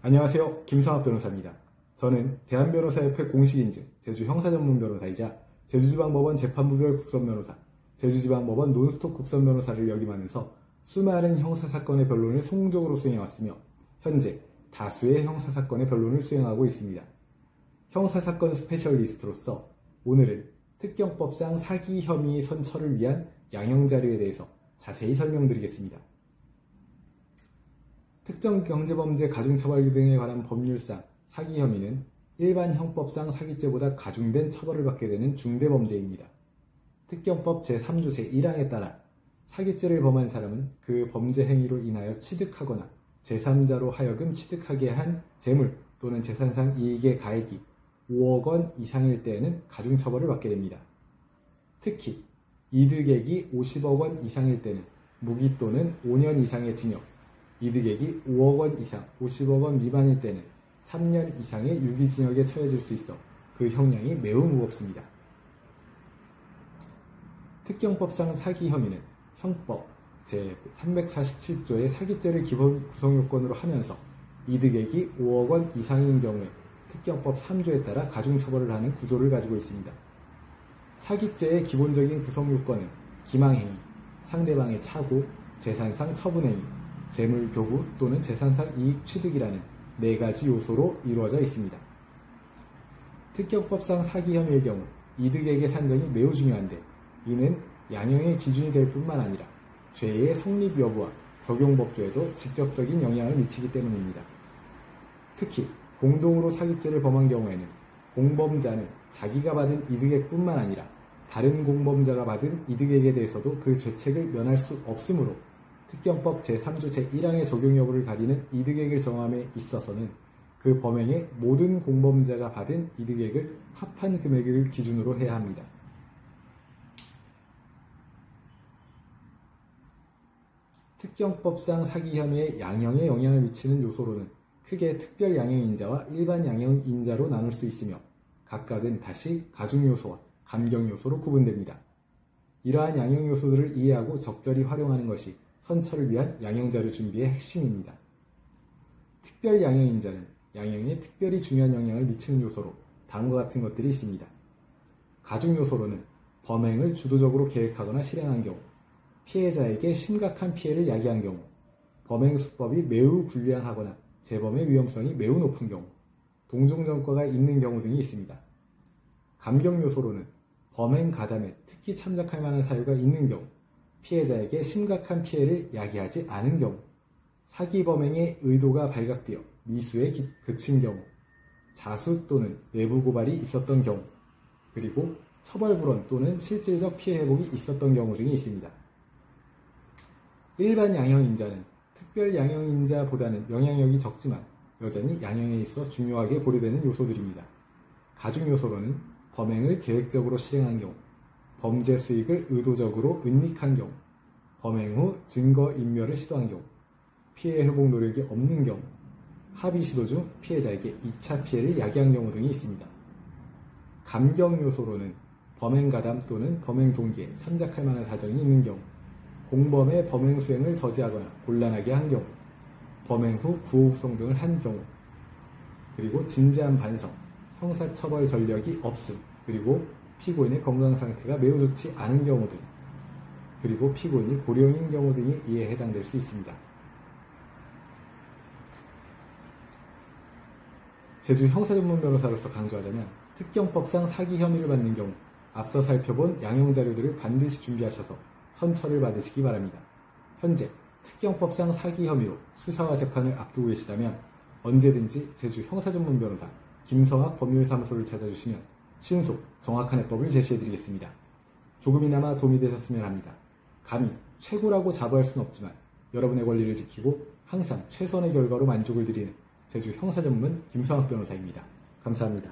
안녕하세요. 김성학 변호사입니다. 저는 대한변호사협회 공식인증 제주형사전문변호사이자 제주지방법원 재판부별 국선변호사, 제주지방법원 논스톱 국선변호사를 역임하면서 수많은 형사사건의 변론을 성공적으로 수행해왔으며 현재 다수의 형사사건의 변론을 수행하고 있습니다. 형사사건 스페셜리스트로서 오늘은 특경법상 사기 혐의 선처를 위한 양형자료에 대해서 자세히 설명드리겠습니다. 특정 경제범죄 가중처벌 등에 관한 법률상 사기 혐의는 일반 형법상 사기죄보다 가중된 처벌을 받게 되는 중대범죄입니다. 특경법 제3조 제1항에 따라 사기죄를 범한 사람은 그 범죄 행위로 인하여 취득하거나 제3자로 하여금 취득하게 한 재물 또는 재산상 이익의 가액이 5억 원 이상일 때에는 가중처벌을 받게 됩니다. 특히 이득액이 50억 원 이상일 때는 무기 또는 5년 이상의 징역, 이득액이 5억 원 이상, 50억 원 미만일 때는 3년 이상의 유기징역에 처해질 수 있어 그 형량이 매우 무겁습니다. 특경법상 사기 혐의는 형법 제347조의 사기죄를 기본 구성요건으로 하면서 이득액이 5억 원 이상인 경우에 특경법 3조에 따라 가중처벌을 하는 구조를 가지고 있습니다. 사기죄의 기본적인 구성요건은 기망행위, 상대방의 착오, 재산상 처분행위, 재물교부 또는 재산상 이익 취득이라는 4가지 요소로 이루어져 있습니다. 특경법상 사기 혐의의 경우 이득액의 산정이 매우 중요한데 이는 양형의 기준이 될 뿐만 아니라 죄의 성립 여부와 적용법조에도 직접적인 영향을 미치기 때문입니다. 특히 공동으로 사기죄를 범한 경우에는 공범자는 자기가 받은 이득액뿐만 아니라 다른 공범자가 받은 이득액에 대해서도 그 죄책을 면할 수 없으므로 특경법 제3조 제1항의 적용 여부를 가리는 이득액을 정함에 있어서는 그 범행의 모든 공범자가 받은 이득액을 합한 금액을 기준으로 해야 합니다. 특경법상 사기 혐의의 양형에 영향을 미치는 요소로는 크게 특별 양형인자와 일반 양형인자로 나눌 수 있으며 각각은 다시 가중요소와 감경요소로 구분됩니다. 이러한 양형요소들을 이해하고 적절히 활용하는 것이 선처를 위한 양형자료 준비의 핵심입니다. 특별 양형인자는 양형에 특별히 중요한 영향을 미치는 요소로 다음과 같은 것들이 있습니다. 가중요소로는 범행을 주도적으로 계획하거나 실행한 경우, 피해자에게 심각한 피해를 야기한 경우, 범행 수법이 매우 불량하거나 재범의 위험성이 매우 높은 경우, 동종전과가 있는 경우 등이 있습니다. 감경요소로는 범행 가담에 특히 참작할 만한 사유가 있는 경우, 피해자에게 심각한 피해를 야기하지 않은 경우, 사기 범행의 의도가 발각되어 미수에 그친 경우, 자수 또는 내부 고발이 있었던 경우, 그리고 처벌불원 또는 실질적 피해 회복이 있었던 경우 등이 있습니다. 일반 양형인자는 특별 양형인자보다는 영향력이 적지만 여전히 양형에 있어 중요하게 고려되는 요소들입니다. 가중요소로는 범행을 계획적으로 실행한 경우, 범죄 수익을 의도적으로 은닉한 경우, 범행 후 증거인멸을 시도한 경우, 피해 회복 노력이 없는 경우, 합의 시도 중 피해자에게 2차 피해를 야기한 경우 등이 있습니다. 감경 요소로는 범행 가담 또는 범행 동기에 참작할 만한 사정이 있는 경우, 공범의 범행 수행을 저지하거나 곤란하게 한 경우, 범행 후 구호 후송 등을 한 경우, 그리고 진지한 반성, 형사처벌 전력이 없음, 그리고 피고인의 건강 상태가 매우 좋지 않은 경우 등, 그리고 피고인이 고령인 경우 등이 이에 해당될 수 있습니다. 제주 형사전문변호사로서 강조하자면 특경법상 사기 혐의를 받는 경우 앞서 살펴본 양형자료들을 반드시 준비하셔서 선처를 받으시기 바랍니다. 현재 특경법상 사기 혐의로 수사와 재판을 앞두고 계시다면 언제든지 제주 형사전문변호사 김성학 법률사무소를 찾아주시면 신속, 정확한 해법을 제시해드리겠습니다. 조금이나마 도움이 되셨으면 합니다. 감히 최고라고 자부할 수는 없지만 여러분의 권리를 지키고 항상 최선의 결과로 만족을 드리는 제주 형사전문 김성학 변호사입니다. 감사합니다.